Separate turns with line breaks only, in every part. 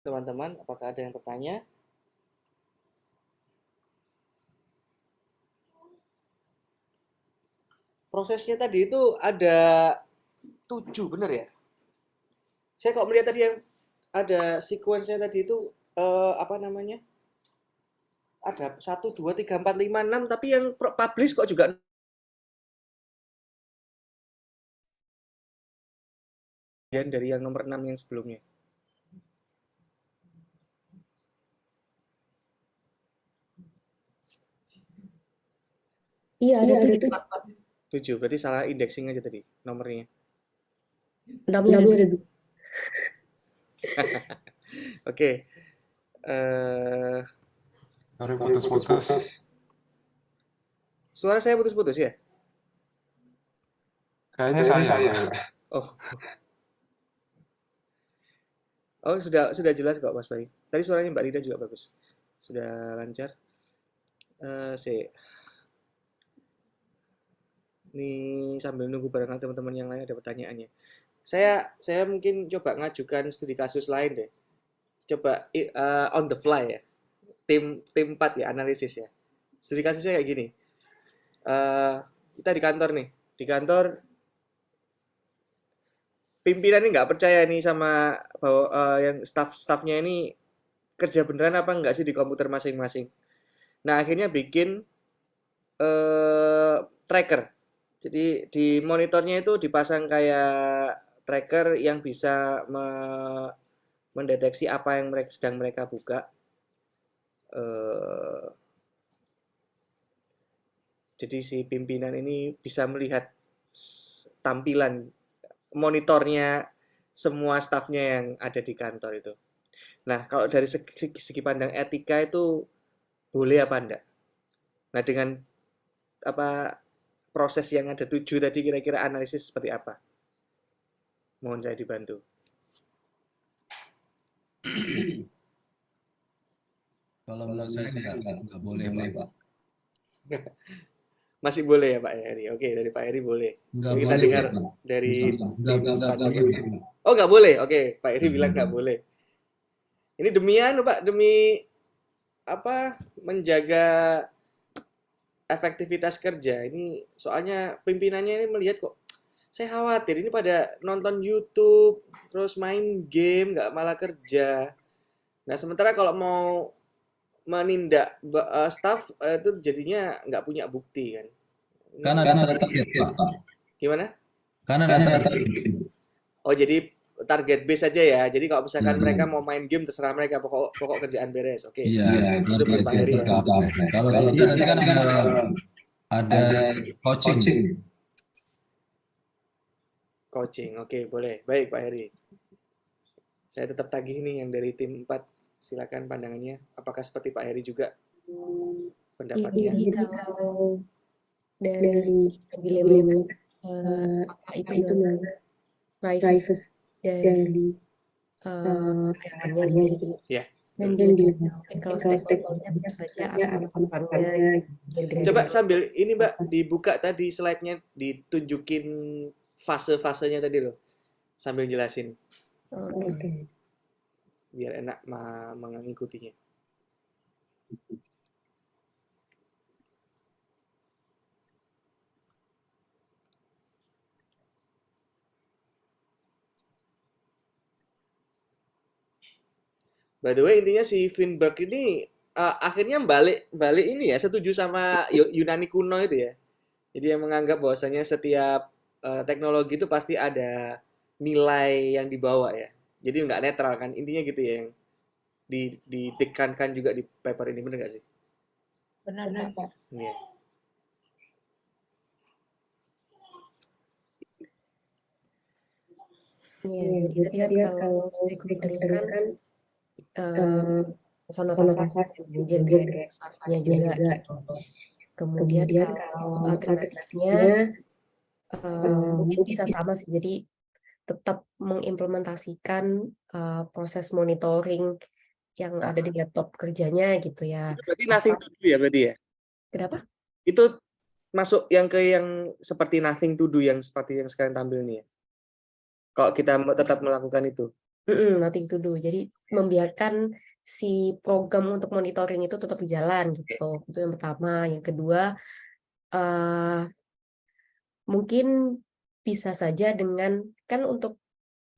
Teman-teman, apakah ada yang bertanya? Prosesnya tadi itu ada 7, benar ya? Saya kok melihat tadi yang ada sequence-nya tadi itu apa namanya? Ada 1, 2, 3, 4, 5, 6, tapi yang publish kok juga dari yang nomor 6 yang sebelumnya.
Iya, ada 7.
7, berarti salah indexing aja tadi nomornya.
6-nya ada 2.
Oke.
Sorry putus-putus.
Suara saya putus-putus ya?
Kayaknya saya.
Oh. Oh, sudah jelas kok Mas Bayu. Tadi suaranya Mbak Rida juga bagus. Sudah lancar. Sih. Nih sambil nunggu barangkali teman-teman yang lain ada pertanyaannya. Saya mungkin coba ngajukan studi kasus lain deh. Coba on the fly ya. Tim 4 ya, analisis ya. Studi kasusnya kayak gini. Kita di kantor nih. Di kantor pimpinan ini nggak percaya nih sama bahwa yang staff-staffnya ini kerja beneran apa enggak sih di komputer masing-masing. Nah, akhirnya bikin tracker. Jadi di monitornya itu dipasang kayak tracker yang bisa mendeteksi apa yang sedang mereka buka. Jadi si pimpinan ini bisa melihat tampilan monitornya semua stafnya yang ada di kantor itu. Nah, kalau dari segi pandang etika itu boleh apa enggak? Nah, dengan apa proses yang ada 7 tadi kira-kira analisis seperti apa? Mohon saya dibantu.
Kalau menurut saya nggak boleh, Pak.
Masih boleh ya Pak Heri? Oke, dari Pak Heri boleh.
Nggak
Kita
boleh,
dengar
Pak.
dari tim 4 juga.
boleh.
Oh, nggak boleh? Oke, Pak Heri bilang nggak boleh. Ini demian Pak, demi apa menjaga efektivitas kerja. Ini soalnya pimpinannya ini melihat kok saya khawatir ini pada nonton YouTube, terus main game, nggak malah kerja. Nah, sementara kalau mau menindak staff itu jadinya nggak punya bukti kan.
Karena ada target, Pak.
Gimana?
Karena ada target.
Oh, jadi target base aja ya. Jadi kalau misalkan mereka mau main game terserah mereka, pokok kerjaan beres. Oke.
Iya,
Itu menurut Pak Heri ya.
Kalau tadi kan ada coaching.
Coaching. Oke, boleh. Baik, Pak Heri. Saya tetap tagih nih yang dari tim 4. Silakan pandangannya. Apakah seperti Pak Heri juga pendapatnya?
Jadi kalau dari dilema apakah itu privacy dari karyawannya gitu.
Ya.
Dan dia mungkin kalau stakeholder-nya bisa saja alasan-alasannya.
Coba sambil ini Mbak dibuka tadi slide-nya, ditunjukin fase-fasenya tadi loh. Sambil jelasin.
Oke.
Biar enak mengikutinya. By the way, intinya si Finberg ini akhirnya balik ini ya, setuju sama Yunani kuno itu ya. Jadi yang menganggap bahwasanya setiap teknologi itu pasti ada nilai yang dibawa ya. Jadi nggak netral kan, intinya gitu ya yang ditekankan juga di paper ini, bener nggak sih?
Benar, Pak.
Iya.
Iya, jadi kan kalau stakeholder kan sama pasar manajer kayak staffnya juga gitu. Kemudian kalau alternatifnya mungkin bisa sama sih, jadi tetap mengimplementasikan proses monitoring yang ada di laptop kerjanya gitu ya.
Berarti nothing to do ya berarti ya?
Kenapa?
Itu masuk yang seperti nothing to do yang seperti yang sekarang tampil nih ya. Kalau kita tetap melakukan itu.
Nothing to do. Jadi membiarkan si program untuk monitoring itu tetap berjalan gitu. Itu yang pertama. Yang kedua, mungkin bisa saja dengan kan untuk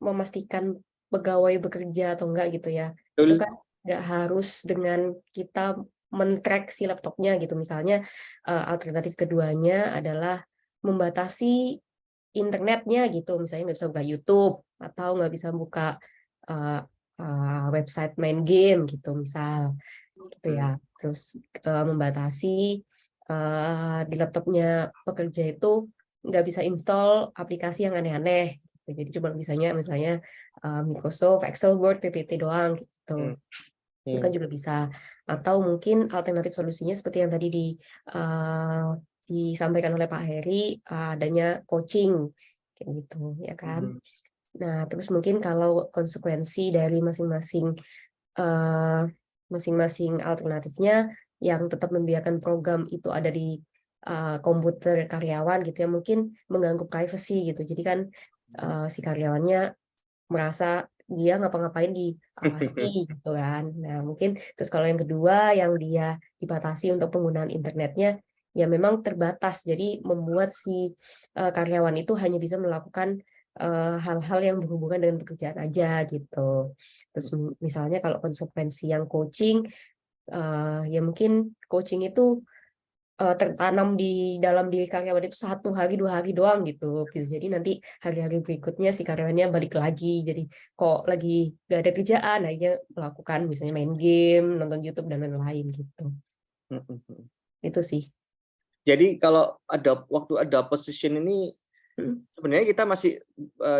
memastikan pegawai bekerja atau enggak gitu ya. Itu
Betul.
kan nggak harus dengan kita men-track si laptopnya gitu. Misalnya alternatif keduanya adalah membatasi internetnya gitu. Misalnya nggak bisa buka YouTube atau nggak bisa buka website main game gitu misal gitu ya. Terus membatasi di laptopnya pekerja itu nggak bisa install aplikasi yang aneh-aneh. Jadi cuma misalnya Microsoft, Excel, Word, PPT doang gitu. Itu kan juga bisa. Atau mungkin alternatif solusinya seperti yang tadi disampaikan oleh Pak Heri, adanya coaching kayak gitu ya kan. Nah, terus mungkin kalau konsekuensi dari masing-masing alternatifnya yang tetap membiarkan program itu ada di komputer karyawan gitu ya, mungkin mengganggu privacy gitu. Jadi kan si karyawannya merasa dia ngapa-ngapain diawasi gitu kan. Nah, mungkin terus kalau yang kedua yang dia dibatasi untuk penggunaan internetnya ya memang terbatas. Jadi membuat si karyawan itu hanya bisa melakukan hal-hal yang berhubungan dengan pekerjaan aja gitu. Terus misalnya kalau konsekuensi yang coaching ya mungkin coaching itu tertanam di dalam diri karyawan itu 1 hari 2 hari doang gitu. Bisa jadi nanti hari-hari berikutnya si karyawannya balik lagi. Jadi kok lagi gak ada kerjaan, akhirnya melakukan misalnya main game, nonton YouTube dan lain-lain gitu. Itu sih.
Jadi kalau waktu ada position ini sebenarnya kita masih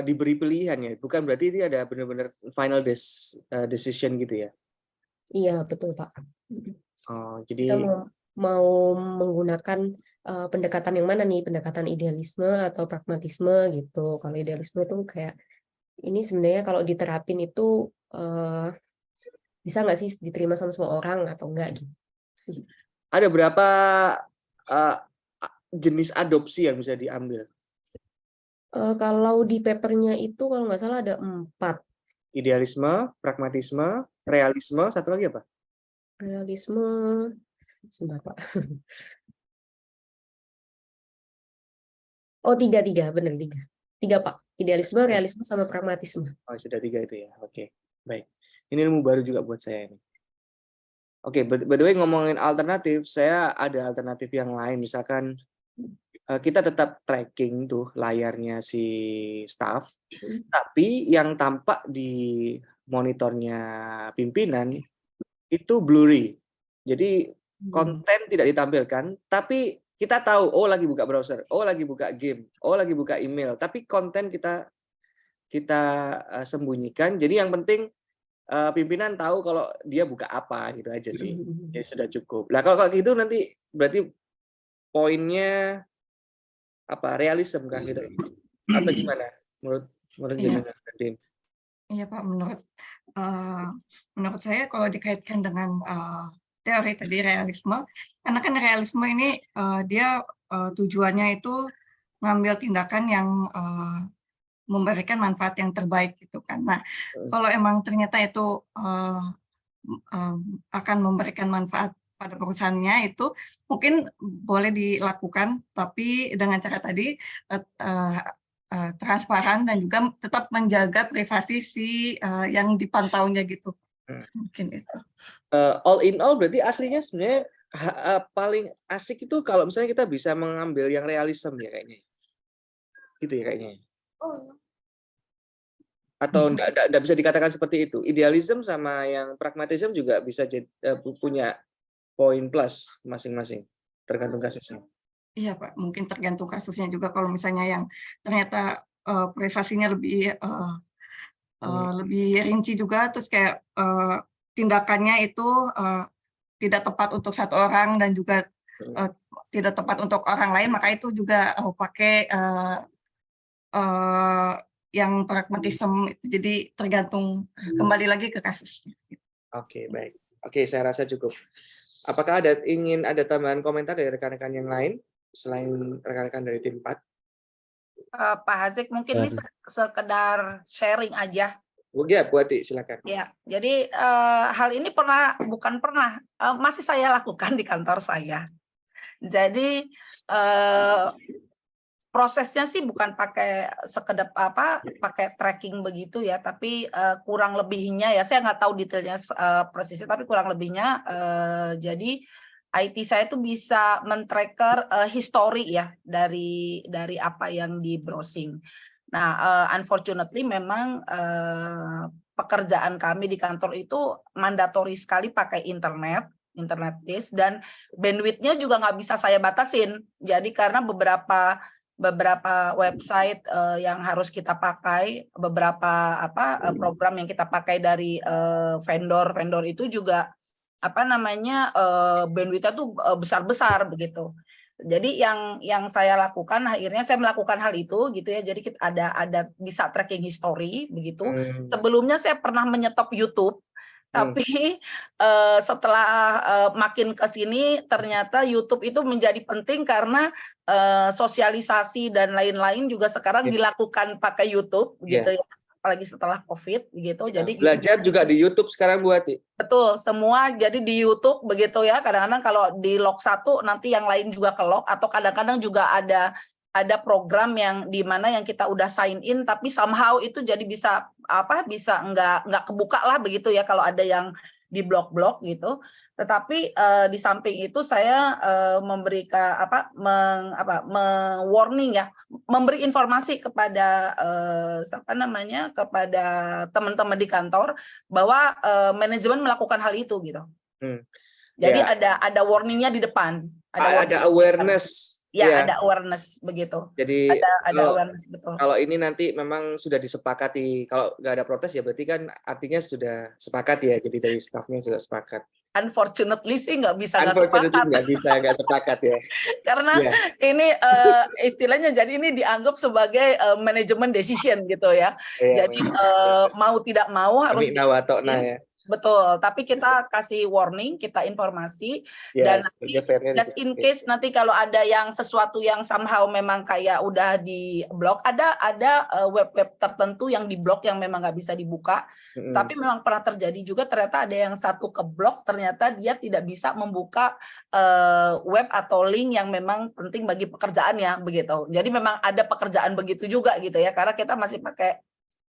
diberi pilihan ya, bukan berarti ini ada benar-benar final decision gitu ya?
Iya betul Pak.
Jadi
kita mau menggunakan pendekatan yang mana nih, pendekatan idealisme atau pragmatisme gitu. Kalau idealisme itu kayak ini sebenarnya kalau diterapin itu bisa nggak sih diterima sama semua orang atau enggak gitu sih.
Ada berapa jenis adopsi yang bisa diambil?
Kalau di papernya itu kalau nggak salah ada 4.
Idealisme, pragmatisme, realisme, satu lagi apa?
Realisme, sebentar Pak. Oh 3 benar 3 Pak. Idealisme, realisme, sama pragmatisme.
Oh sudah 3 itu ya. Oke, baik. Ini ilmu baru juga buat saya ini. Oke, by the way ngomongin alternatif, saya ada alternatif yang lain. Misalkan kita tetap tracking tuh layarnya si staff, tapi yang tampak di monitornya pimpinan itu blurry. Jadi konten tidak ditampilkan, tapi kita tahu oh lagi buka browser, oh lagi buka game, oh lagi buka email, tapi konten kita sembunyikan. Jadi yang penting pimpinan tahu kalau dia buka apa gitu aja sih. Ya sudah cukup. Nah, kalau gitu nanti berarti poinnya apa? Realism kan gitu. Atau gimana? Menurut jenengan?
Iya Pak, menurut saya kalau dikaitkan dengan teori tadi realisme, karena kan realisme ini dia tujuannya itu ngambil tindakan yang memberikan manfaat yang terbaik gitu kan. Nah, kalau emang ternyata itu akan memberikan manfaat pada perusahaannya itu mungkin boleh dilakukan, tapi dengan cara tadi transparan dan juga tetap menjaga privasi si yang dipantaunya gitu. Mungkin itu.
All in all berarti aslinya sebenarnya paling asik itu kalau misalnya kita bisa mengambil yang realism ya kayaknya. Gitu ya kayaknya. Atau enggak bisa dikatakan seperti itu. Idealism sama yang pragmatism juga bisa punya poin plus masing-masing, tergantung kasusnya.
Iya Pak, mungkin tergantung kasusnya juga. Kalau misalnya yang ternyata privasinya lebih rinci juga, terus kayak tindakannya itu tidak tepat untuk satu orang dan juga tidak tepat untuk orang lain, maka itu juga pakai yang pragmatisme. Jadi tergantung kembali lagi ke kasusnya.
Oke, baik. Oke, saya rasa cukup. Apakah ingin ada tambahan komentar dari rekan-rekan yang lain selain rekan-rekan dari tim 4?
Pak Hazik, mungkin ini sekedar sharing aja.
Ya, Bu Ati, silakan.
Ya, jadi hal ini masih saya lakukan di kantor saya. Jadi prosesnya sih bukan pakai sekedar pakai tracking begitu ya, tapi kurang lebihnya ya saya nggak tahu detailnya persisnya, tapi kurang lebihnya jadi IT saya itu bisa men-tracker history ya dari apa yang di browsing. Nah, unfortunately memang pekerjaan kami di kantor itu mandatori sekali pakai internet based, dan bandwidth-nya juga nggak bisa saya batasin. Jadi karena beberapa website yang harus kita pakai, beberapa program yang kita pakai dari vendor itu juga bandwidth-nya tuh besar-besar begitu. Jadi yang saya lakukan, akhirnya saya melakukan hal itu gitu ya. Jadi kita ada bisa tracking history begitu. Sebelumnya saya pernah menyetop YouTube, tapi setelah makin ke sini ternyata YouTube itu menjadi penting karena sosialisasi dan lain-lain juga sekarang dilakukan pakai YouTube gitu ya, apalagi setelah COVID gitu. Jadi
Belajar juga di YouTube sekarang, Bu Ati.
betul, semua jadi di YouTube begitu ya. Kadang-kadang kalau di lock satu nanti yang lain juga ke lock, atau kadang-kadang juga ada program yang di mana yang kita udah sign in tapi somehow itu jadi bisa nggak kebuka lah begitu ya kalau ada yang di blok-blok gitu. Tetapi di samping itu saya memberikan warning ya, memberi informasi kepada kepada teman-teman di kantor bahwa manajemen melakukan hal itu gitu. Jadi ada warningnya di depan.
Ada awareness.
Ya, ada awareness begitu.
Jadi
ada awareness, betul.
Kalau ini nanti memang sudah disepakati, kalau nggak ada protes ya berarti kan artinya sudah sepakat ya. Jadi dari staffnya sudah sepakat.
Unfortunately sih nggak bisa
nggak sepakat ya.
Karena ini istilahnya jadi ini dianggap sebagai manajemen decision gitu ya. Jadi mau tidak mau harus
ya.
Betul, tapi kita kasih warning, kita informasi, dan nanti just in case nanti kalau ada yang sesuatu yang somehow memang kayak udah di blok, ada web-web tertentu yang di blok yang memang nggak bisa dibuka, tapi memang pernah terjadi juga ternyata ada yang satu ke blok, ternyata dia tidak bisa membuka web atau link yang memang penting bagi pekerjaannya begitu. Jadi memang ada pekerjaan begitu juga gitu ya, karena kita masih pakai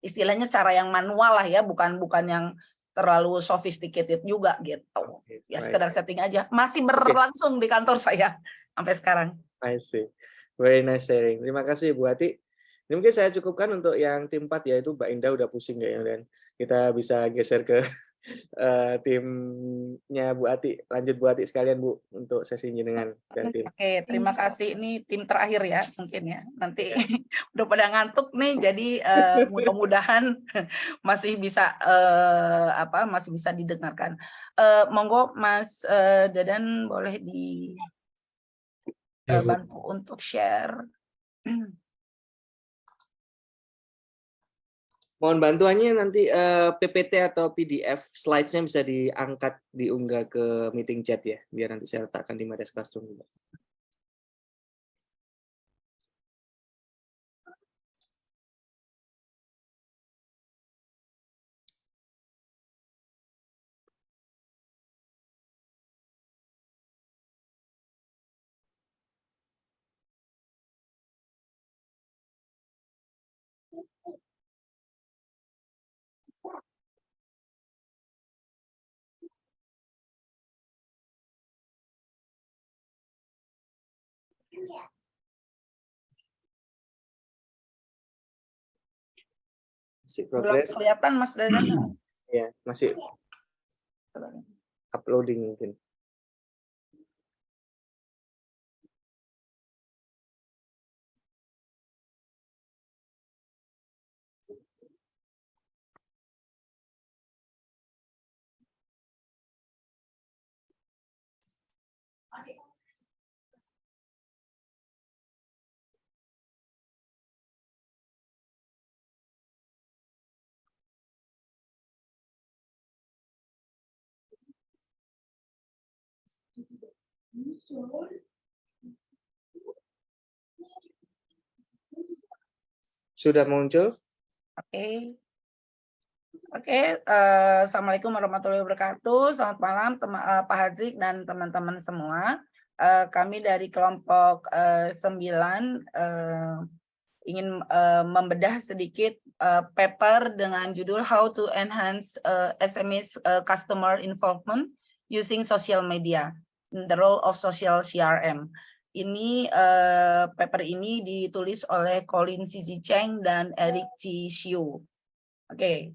istilahnya cara yang manual lah ya, bukan yang terlalu sophisticated juga gitu. Ya sekedar setting aja. Masih berlangsung di kantor saya sampai sekarang.
I see. Very nice sharing. Terima kasih Bu Ati. Ini mungkin saya cukupkan untuk yang tim 4 yaitu Mbak Indah udah pusing kayaknya, dan kita bisa geser ke timnya Bu Ati. Lanjut Bu Ati sekalian Bu untuk sesinya dengan tim.
Oke, terima kasih. Ini tim terakhir ya mungkin ya. Nanti udah pada ngantuk nih, jadi mudah-mudahan masih bisa masih bisa didengarkan. Monggo Mas Dadan boleh bantu untuk share.
Mohon bantuannya nanti PPT atau PDF slides-nya bisa diangkat, diunggah ke meeting chat ya, biar nanti saya letakkan di Madas Classroom juga. Masih progres.
Belum kelihatan Mas Dadan?
Ya, masih uploading mungkin. Sudah muncul?
Oke. Oke, Assalamualaikum warahmatullahi wabarakatuh. Selamat malam Pak Hazik dan teman-teman semua. Kami dari kelompok 9 ingin membedah sedikit paper dengan judul How to Enhance SMEs Customer Involvement Using Social Media, The Role of Social CRM. Ini paper ini ditulis oleh Colin C.Z. Cheng dan Eric Chi Xiu. Oke,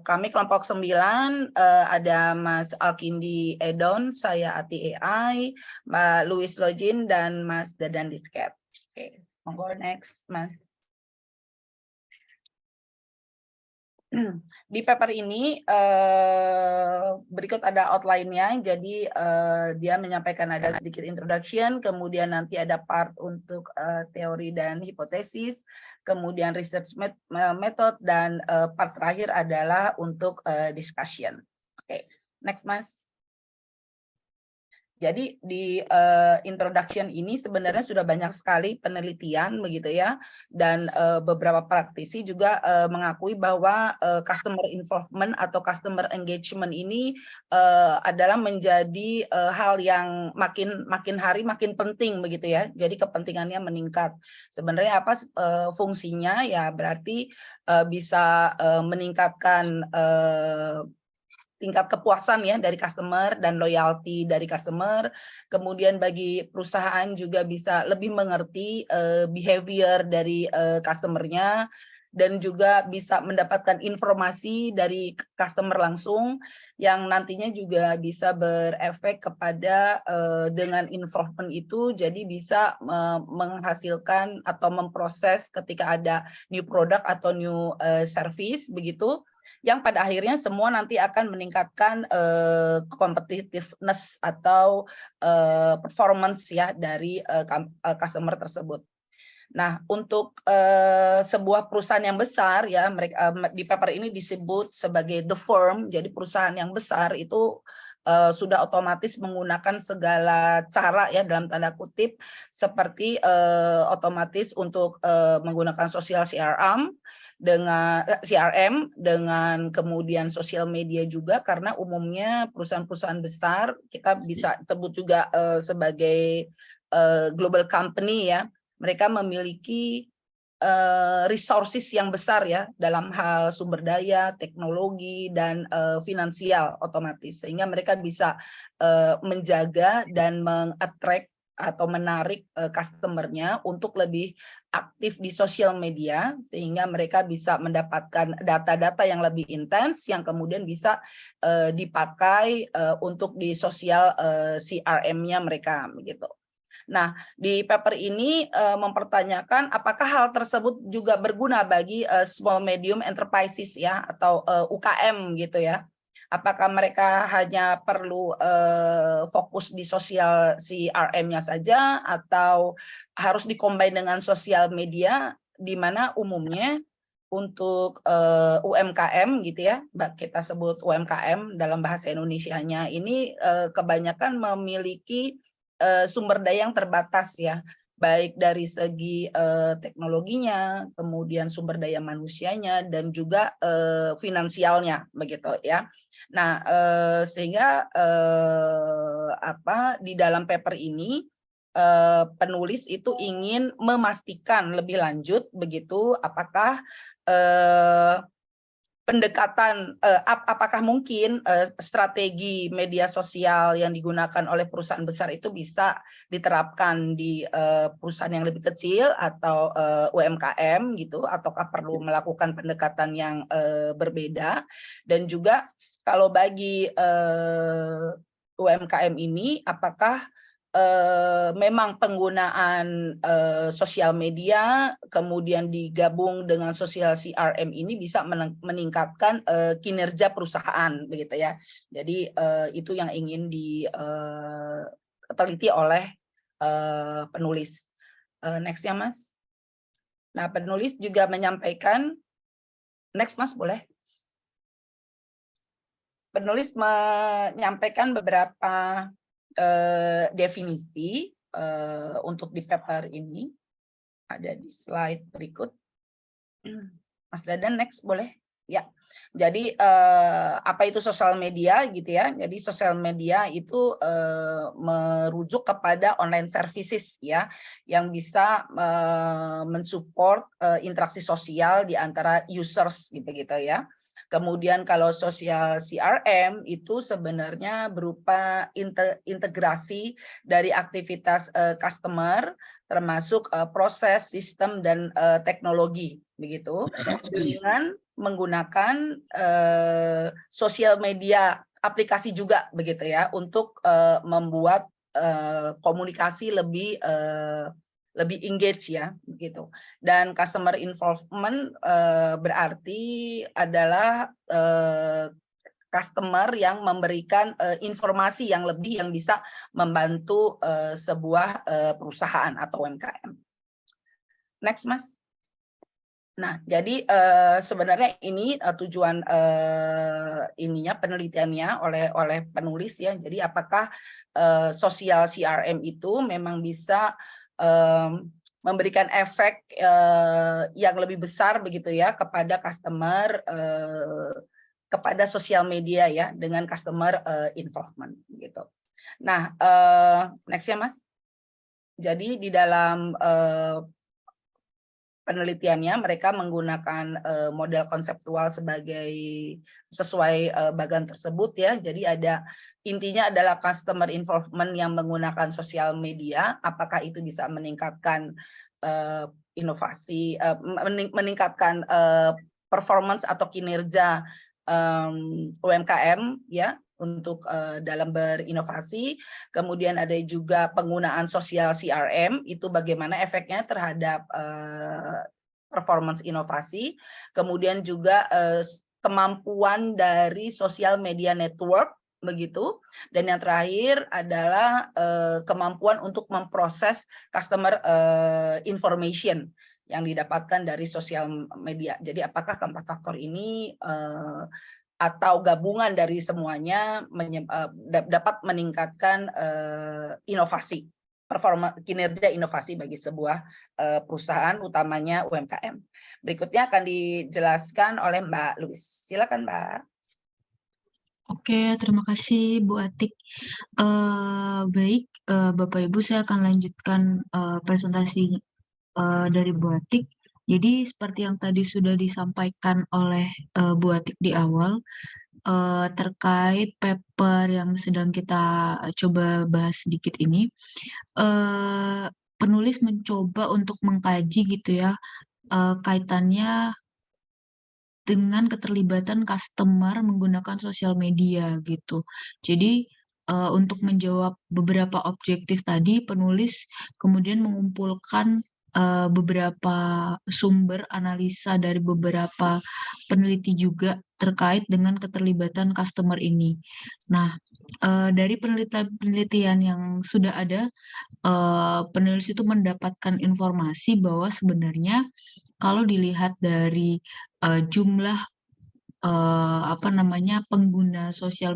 kami kelompok 9 ada Mas Alkindi Edon, saya Ati AI, Mbak Louis Lojin, dan Mas Dadan Disket. Oke, monggo next, Mas. Di paper ini berikut ada outline-nya, jadi dia menyampaikan ada sedikit introduction, kemudian nanti ada part untuk teori dan hipotesis, kemudian research method, dan part terakhir adalah untuk discussion. Oke, next Mas. Jadi di introduction ini sebenarnya sudah banyak sekali penelitian begitu ya, dan beberapa praktisi juga mengakui bahwa customer involvement atau customer engagement ini adalah menjadi hal yang makin hari makin penting begitu ya. Jadi kepentingannya meningkat. Sebenarnya apa fungsinya ya, berarti bisa meningkatkan tingkat kepuasan ya dari customer dan loyalty dari customer. Kemudian bagi perusahaan juga bisa lebih mengerti behavior dari customer-nya, dan juga bisa mendapatkan informasi dari customer langsung yang nantinya juga bisa berefek kepada dengan involvement itu jadi bisa menghasilkan atau memproses ketika ada new product atau new service begitu, yang pada akhirnya semua nanti akan meningkatkan competitiveness atau performance ya dari customer tersebut. Nah, untuk sebuah perusahaan yang besar ya, mereka di paper ini disebut sebagai the firm. Jadi perusahaan yang besar itu sudah otomatis menggunakan segala cara ya dalam tanda kutip, seperti otomatis untuk menggunakan social CRM dengan kemudian sosial media juga, karena umumnya perusahaan-perusahaan besar kita bisa sebut juga sebagai global company ya, mereka memiliki resources yang besar ya dalam hal sumber daya, teknologi, dan finansial otomatis, sehingga mereka bisa menjaga dan mengattract atau menarik customer-nya untuk lebih aktif di sosial media, sehingga mereka bisa mendapatkan data-data yang lebih intens yang kemudian bisa dipakai untuk di sosial CRM-nya mereka begitu. Nah, di paper ini mempertanyakan apakah hal tersebut juga berguna bagi small medium enterprises ya, atau UKM gitu ya. Apakah mereka hanya perlu fokus di sosial CRM-nya saja, atau harus dikombin dengan sosial media, di mana umumnya untuk UMKM gitu ya, kita sebut UMKM dalam bahasa Indonesianya ini kebanyakan memiliki sumber daya yang terbatas ya, baik dari segi teknologinya, kemudian sumber daya manusianya, dan juga finansialnya begitu ya. Nah, sehingga di dalam paper ini penulis itu ingin memastikan lebih lanjut begitu, apakah pendekatan apakah mungkin strategi media sosial yang digunakan oleh perusahaan besar itu bisa diterapkan di perusahaan yang lebih kecil atau UMKM gitu, ataukah perlu melakukan pendekatan yang berbeda. Dan juga kalau bagi UMKM ini apakah memang penggunaan sosial media kemudian digabung dengan sosial CRM ini bisa meningkatkan kinerja perusahaan begitu ya. Jadi itu yang ingin diteliti oleh penulis. Next ya Mas. Nah, penulis juga menyampaikan, next Mas boleh. Penulis menyampaikan beberapa definisi untuk di paper ini, ada di slide berikut. Mas Dadan next boleh Ya, jadi apa itu sosial media gitu ya? Jadi sosial media itu merujuk kepada online services ya, yang bisa mensupport interaksi sosial di antara users gitu ya. Kemudian kalau sosial CRM itu sebenarnya berupa integrasi dari aktivitas customer, termasuk proses, sistem, dan teknologi begitu, dengan menggunakan sosial media aplikasi juga begitu ya, untuk membuat komunikasi lebih engage ya begitu. Dan customer involvement berarti adalah customer yang memberikan informasi yang lebih yang bisa membantu sebuah perusahaan atau UMKM. Next, Mas. Nah, jadi sebenarnya ini tujuan ininya penelitiannya oleh penulis ya. Jadi apakah sosial CRM itu memang bisa memberikan efek yang lebih besar begitu ya kepada customer, kepada sosial media ya, dengan customer involvement gitu. Nah, next ya Mas. Jadi di dalam penelitiannya mereka menggunakan model konseptual sesuai bagan tersebut ya. Jadi intinya adalah customer involvement yang menggunakan sosial media, apakah itu bisa meningkatkan inovasi, meningkatkan performance atau kinerja UMKM ya, untuk dalam berinovasi. Kemudian ada juga penggunaan sosial CRM, itu bagaimana efeknya terhadap performance inovasi. Kemudian juga kemampuan dari sosial media network begitu. Dan yang terakhir adalah kemampuan untuk memproses customer information yang didapatkan dari sosial media. Jadi apakah keempat faktor ini atau gabungan dari semuanya dapat meningkatkan inovasi, performa kinerja inovasi bagi sebuah perusahaan, utamanya UMKM. Berikutnya akan dijelaskan oleh Mbak Louis. Silakan Mbak.
Oke, terima kasih Bu Atik. Baik, Bapak Ibu, saya akan lanjutkan presentasi dari Bu Atik. Jadi seperti yang tadi sudah disampaikan oleh Bu Atik di awal, terkait paper yang sedang kita coba bahas sedikit ini, penulis mencoba untuk mengkaji gitu ya, kaitannya dengan keterlibatan customer menggunakan sosial media gitu. Jadi untuk menjawab beberapa objektif tadi, penulis kemudian mengumpulkan beberapa sumber analisa dari beberapa peneliti juga terkait dengan keterlibatan customer ini. Nah, dari penelitian yang sudah ada, penulis itu mendapatkan informasi bahwa sebenarnya kalau dilihat dari jumlah pengguna sosial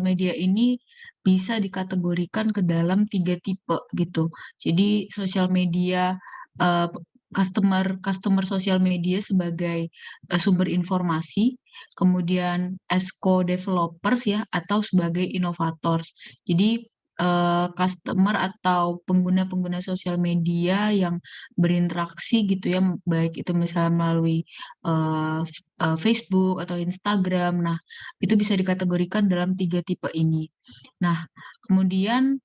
media, ini bisa dikategorikan ke dalam 3 tipe gitu. Jadi sosial media, customer sosial media sebagai sumber informasi, kemudian as co-developers ya, atau sebagai inovators. Jadi customer atau pengguna-pengguna sosial media yang berinteraksi gitu ya, baik itu misalnya melalui Facebook atau Instagram. Nah, itu bisa dikategorikan dalam 3 tipe ini. Nah, kemudian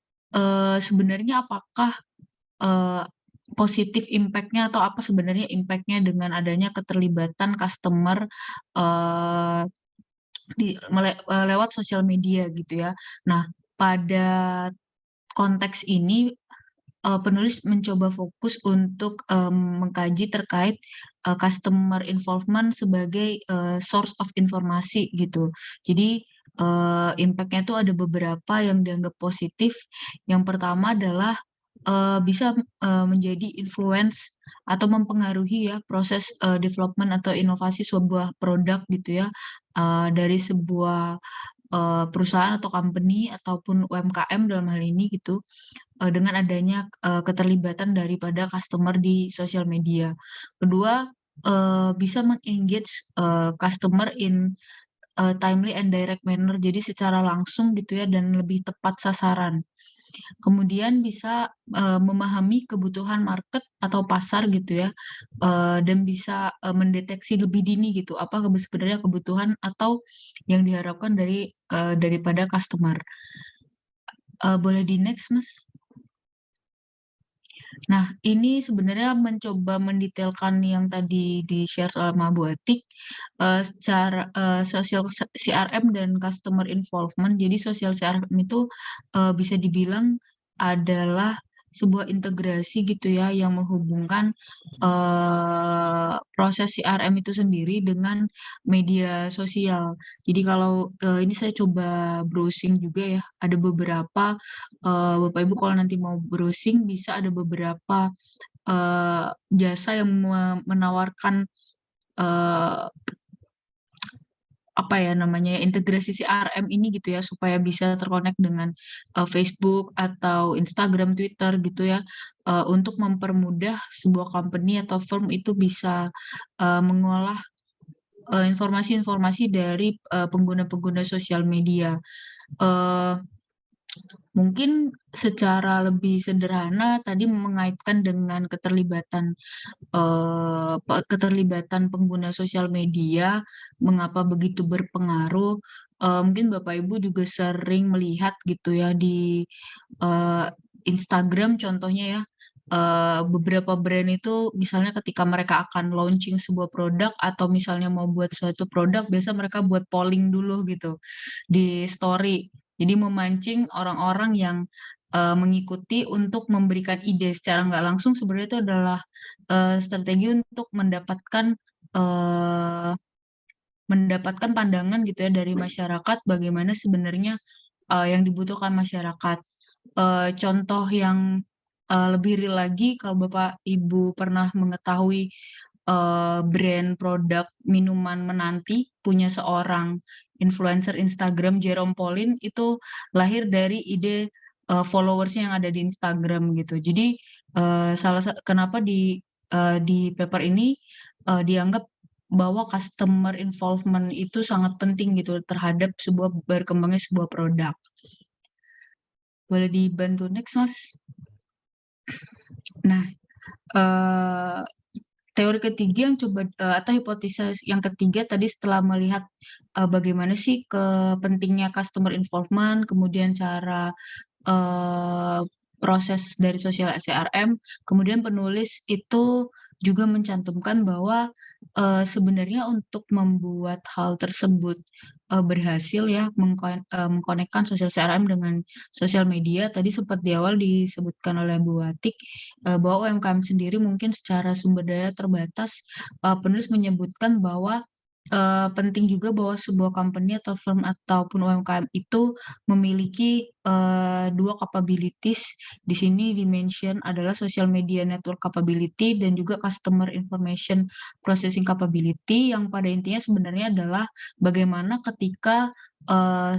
sebenarnya apakah positif impact-nya atau apa sebenarnya impact-nya dengan adanya keterlibatan customer lewat sosial media gitu ya. Nah, pada konteks ini penulis mencoba fokus untuk mengkaji terkait customer involvement sebagai source of informasi gitu. Jadi impact-nya itu ada beberapa yang dianggap positif. Yang pertama adalah bisa menjadi influence atau mempengaruhi ya proses development atau inovasi sebuah produk gitu ya, dari sebuah perusahaan atau company ataupun UMKM dalam hal ini gitu, dengan adanya keterlibatan daripada customer di sosial media. Kedua, bisa meng-engage customer in timely and direct manner, jadi secara langsung gitu ya dan lebih tepat sasaran. Kemudian bisa memahami kebutuhan market atau pasar gitu ya, dan bisa mendeteksi lebih dini gitu apa sebenarnya kebutuhan atau yang diharapkan daripada customer. Boleh di next, Mas? Nah, ini sebenarnya mencoba mendetailkan yang tadi di-share sama Bu Atik, secara sosial CRM dan customer involvement. Jadi sosial CRM itu bisa dibilang adalah sebuah integrasi gitu ya yang menghubungkan proses CRM itu sendiri dengan media sosial. Jadi kalau ini saya coba browsing juga ya, ada beberapa Bapak Ibu kalau nanti mau browsing bisa ada beberapa jasa yang menawarkan eee, apa ya namanya ya, integrasi CRM ini gitu ya, supaya bisa terkonek dengan Facebook atau Instagram, Twitter gitu ya, untuk mempermudah sebuah company atau firm itu bisa mengolah informasi-informasi dari pengguna-pengguna sosial media. Eee Mungkin secara lebih sederhana tadi mengaitkan dengan keterlibatan pengguna sosial media, mengapa begitu berpengaruh, mungkin Bapak Ibu juga sering melihat gitu ya di, eee, Instagram contohnya ya, beberapa brand itu misalnya ketika mereka akan launching sebuah produk atau misalnya mau buat suatu produk, biasa mereka buat polling dulu gitu di story. Jadi memancing orang-orang yang mengikuti untuk memberikan ide secara nggak langsung sebenarnya itu adalah strategi untuk eee, mendapatkan pandangan gitu ya dari masyarakat bagaimana sebenarnya yang dibutuhkan masyarakat. Contoh yang lebih real lagi kalau Bapak Ibu pernah mengetahui brand produk minuman menanti punya seorang influencer Instagram, Jerome Pauline, itu lahir dari ide followers-nya yang ada di Instagram gitu. Jadi kenapa di paper ini dianggap bahwa customer involvement itu sangat penting gitu terhadap berkembangnya sebuah produk. Boleh dibantu next, Mas? Nah, eee teori ketiga yang atau hipotesis yang ketiga tadi setelah melihat, bagaimana sih pentingnya customer involvement, kemudian cara, eee, proses dari sosial CRM, kemudian penulis itu juga mencantumkan bahwa, sebenarnya untuk membuat hal tersebut, berhasil ya mengkonekkan sosial CRM dengan sosial media, tadi sempat di awal disebutkan oleh Bu Atik, bahwa UMKM sendiri mungkin secara sumber daya terbatas, penulis menyebutkan bahwa penting juga bahwa sebuah company atau firm ataupun UMKM itu memiliki 2 capabilities. Di sini di-mention adalah social media network capability dan juga customer information processing capability yang pada intinya sebenarnya adalah bagaimana ketika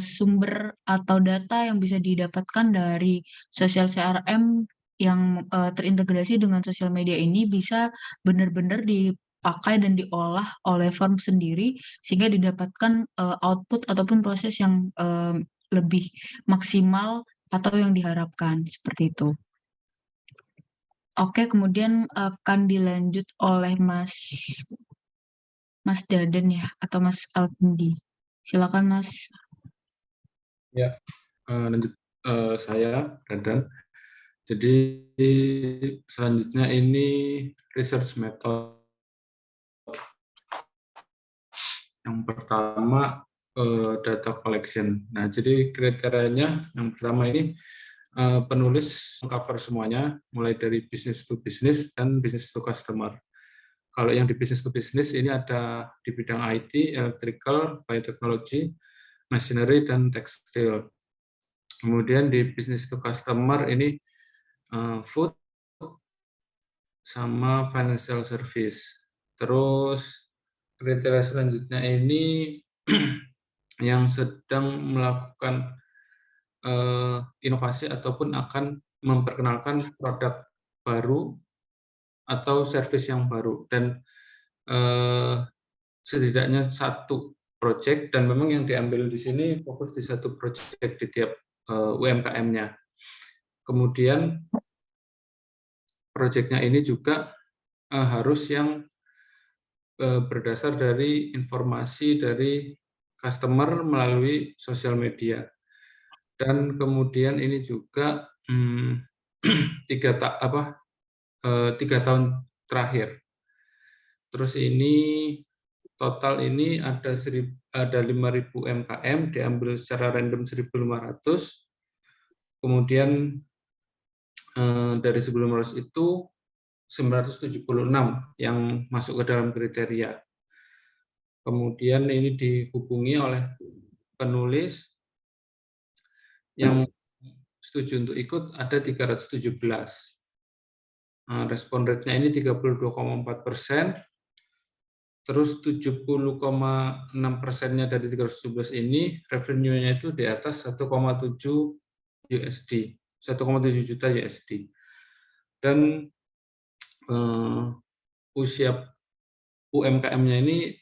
sumber atau data yang bisa didapatkan dari sosial CRM yang terintegrasi dengan sosial media ini bisa benar-benar dipakai dan diolah oleh firm sendiri sehingga didapatkan output ataupun proses yang lebih maksimal atau yang diharapkan, seperti itu. Oke, kemudian akan dilanjut oleh Mas Daden ya, atau Mas Alkindi. Silakan, Mas.
Ya, lanjut saya, Dadan. Jadi selanjutnya ini research method. Yang pertama data collection. Nah, jadi kriterianya yang pertama ini penulis cover semuanya, mulai dari business to business dan business to customer. Kalau yang di business to business ini ada di bidang IT, electrical, biotechnology, machinery, dan tekstil. Kemudian di business to customer ini food sama financial service. Terus kriteria selanjutnya ini yang sedang melakukan inovasi ataupun akan memperkenalkan produk baru atau service yang baru. Dan setidaknya satu project, dan memang yang diambil di sini fokus di satu project di tiap UMKM-nya. Kemudian project-nya ini juga harus yang berdasar dari informasi dari customer melalui sosial media. Dan kemudian ini juga 3 tahun terakhir. Terus ini total ini ada 5.000 UMKM, diambil secara random 1.500. Kemudian dari 1.500 itu 976 yang masuk ke dalam kriteria. Kemudian ini dihubungi oleh penulis yang setuju untuk ikut ada 317. Respon rate-nya ini 32,4%. Terus 70,6%-nya dari 317 ini revenue-nya itu di atas 1,7 juta USD. Dan usia UMKM-nya ini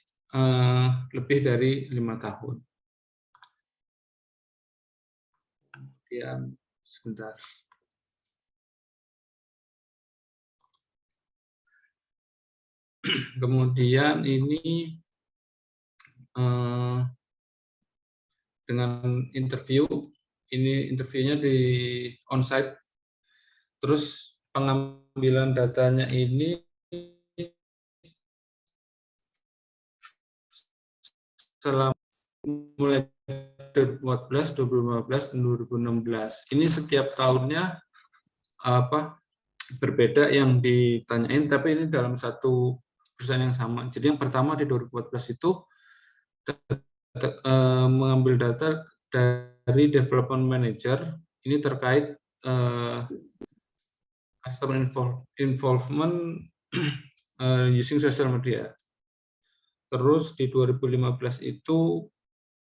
lebih dari 5 tahun. Kemudian sebentar. Kemudian ini dengan interview, ini interviewnya di onsite, terus pengambilan datanya ini selama mulai 2014, 2015, dan 2016. Ini setiap tahunnya berbeda yang ditanyain, tapi ini dalam satu perusahaan yang sama. Jadi yang pertama di 2014 itu mengambil data dari development manager, ini terkait customer involvement using social media. Terus di 2015 itu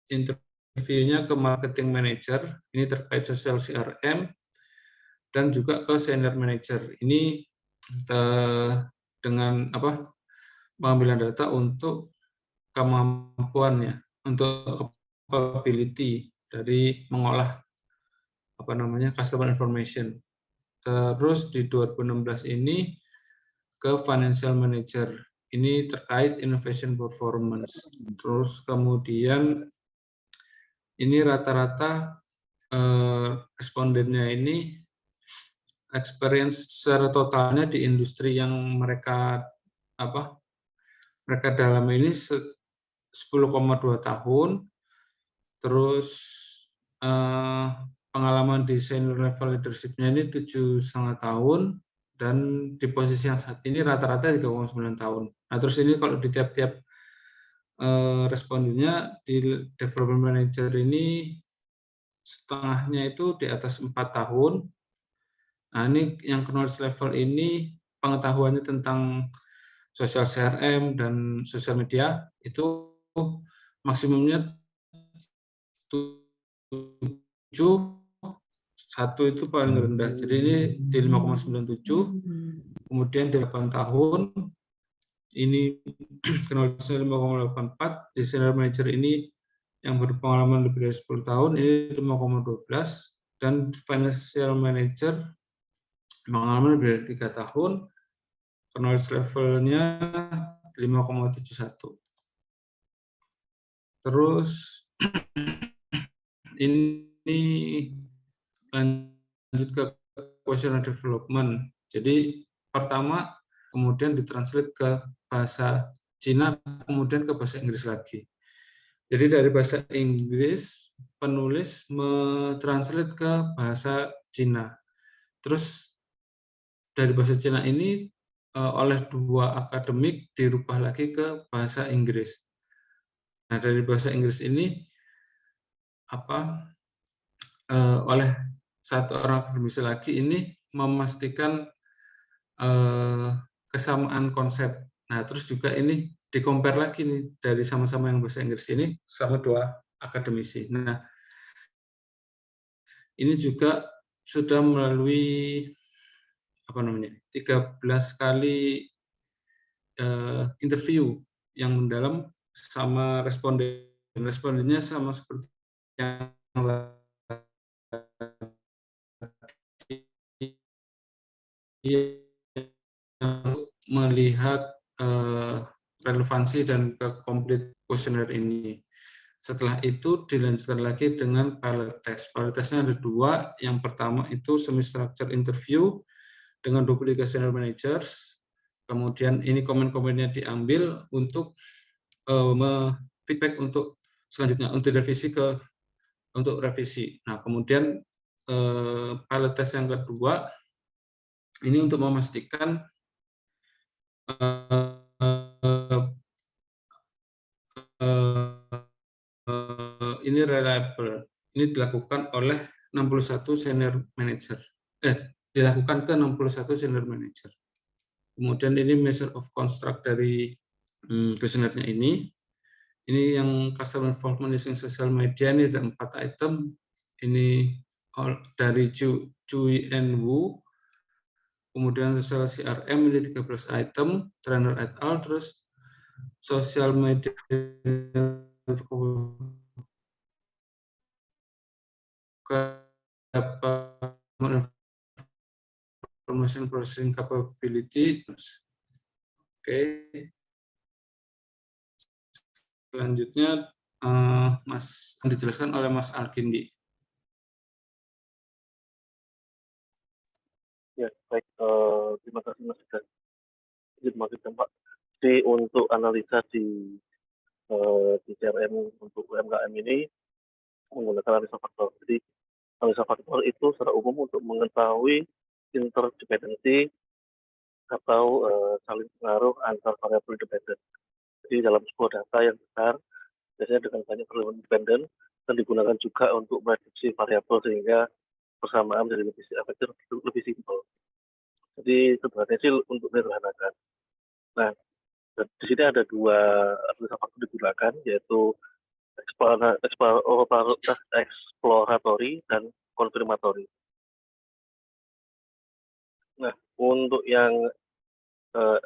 interviewnya ke marketing manager, ini terkait social CRM, dan juga ke senior manager. Ini dengan pengambilan data untuk kemampuannya, untuk capability dari mengolah customer information. Terus di 2016 ini ke financial manager, ini terkait innovation performance. Terus kemudian ini rata-rata respondennya ini experience secara totalnya di industri yang mereka dalam ini 10,2 tahun, terus pengalaman di senior level leadership-nya ini 7,5 tahun, dan di posisi yang saat ini rata-rata 3,9 tahun. Nah, terus ini kalau di tiap-tiap respondennya di development manager ini setengahnya itu di atas 4 tahun. Nah, ini yang knowledge level ini pengetahuannya tentang social CRM dan sosial media itu maksimumnya 7, 1 itu paling rendah. Jadi ini di 5,97, kemudian di 8 tahun ini knowledge-nya 5,84, di senior manager ini yang berpengalaman lebih dari 10 tahun ini 5,12, dan financial manager pengalaman lebih dari 3 tahun, knowledge level-nya 5,71. Terus ini lanjut ke questionnaire development. Jadi pertama kemudian ditranslate ke bahasa Cina, kemudian ke bahasa Inggris lagi. Jadi dari bahasa Inggris penulis mentranslate ke bahasa Cina. Terus dari bahasa Cina ini oleh 2 akademik dirubah lagi ke bahasa Inggris. Nah, dari bahasa Inggris ini oleh 1 orang akademisi lagi ini memastikan kesamaan konsep. Nah, terus juga ini di-compare lagi nih dari sama-sama yang bahasa Inggris ini sama 2 akademisi. Nah, ini juga sudah melalui 13 kali interview yang mendalam sama respondennya sama seperti yang melihat relevansi dan complete questionnaire ini. Setelah itu dilanjutkan lagi dengan pilot test. Pilot testnya ada 2. Yang pertama itu semi-structured interview dengan 20 questionnaire managers. Kemudian ini komen-komennya diambil untuk feedback untuk selanjutnya untuk revisi. Nah, kemudian pilot test yang kedua ini untuk memastikan ini reliable. Ini dilakukan oleh 61 senior manager. Dilakukan ke 61 senior manager. Kemudian ini measure of construct dari questionnaire-nya ini. Ini yang customer involvement using social media, ini ada 4 item. Ini dari Cui and Wu. Kemudian social CRM ini 13 item, trainer et al. Terus social media information processing capability. Oke. Selanjutnya dijelaskan oleh Mas Alkindi.
Ya, baik. Terima kasih Mas Iqbal. Terima kasih Pak. Jadi untuk analisa di CRM untuk UMKM ini menggunakan analisa faktor. Jadi analisa faktor itu secara umum untuk mengetahui interdependensi atau saling pengaruh antar variabel independen. Jadi dalam sebuah data yang besar, biasanya dengan banyak variabel independen, dan digunakan juga untuk prediksi variabel sehingga persamaan menjadi lebih efektif, lebih simpel. Jadi sebenarnya sih untuk menyederhanakan. Nah, di sini ada 2 analisa faktor digunakan, yaitu exploratory dan konfirmatory. Nah, untuk yang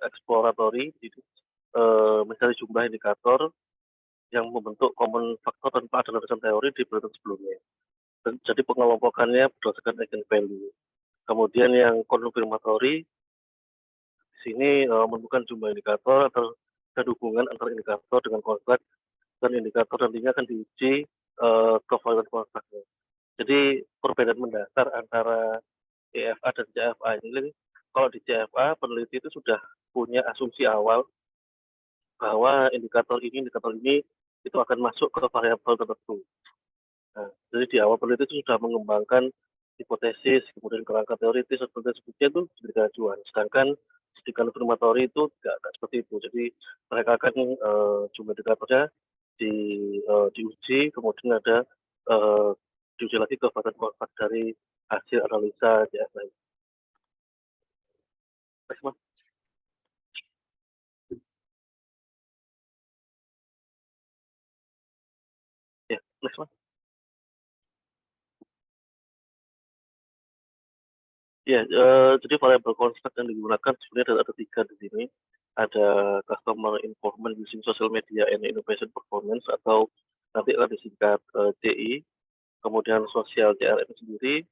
exploratory itu mencari jumlah indikator yang membentuk common factor tanpa ada landasan teori di penelitian sebelumnya. Dan jadi pengelompokannya berdasarkan eigenvalue. Kemudian yang konfirmatory di sini menentukan jumlah indikator atau ada hubungan antara indikator dengan konstrak, dan indikator nantinya akan diuji kevalidan konstraknya. Jadi perbedaan mendasar antara EFA dan CFA ini, kalau di CFA peneliti itu sudah punya asumsi awal bahwa indikator ini itu akan masuk ke variabel tertentu. Nah, jadi di awal peneliti itu sudah mengembangkan hipotesis, kemudian kerangka teoritis, seperti sebutnya itu diberikan acuan. Sedangkan di konfirmatory itu tidak seperti itu. Jadi mereka akan jumlah indikatornya diuji, kemudian ada diuji lagi ke kevalidan konstrak dari hasil analisa CFA. Terima kasih. Ya, next one. Ya, jadi variabel konstrak yang digunakan sebenarnya ada 3 di sini. Ada customer involvement using social media and innovation performance atau nanti akan disingkat CI, kemudian social CRM sendiri,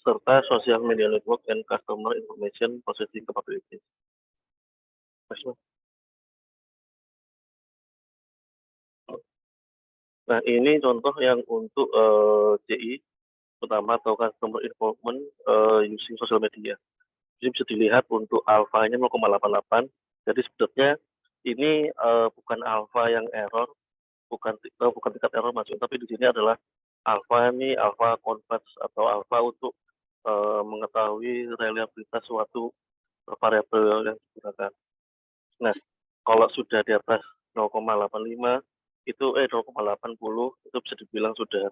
serta social media network and customer information processing capabilities. Nah, ini contoh yang untuk CI pertama atau customer involvement using social media. Jadi bisa dilihat untuk alfanya 0,88. Jadi sebetulnya ini bukan alfa yang error, bukan tingkat error masuk, tapi di sini adalah alfa ini alfa converge atau alfa untuk mengetahui reliabilitas suatu variabel yang digunakan. Nah, kalau sudah di atas 0,85 itu 0,80 itu bisa dibilang sudah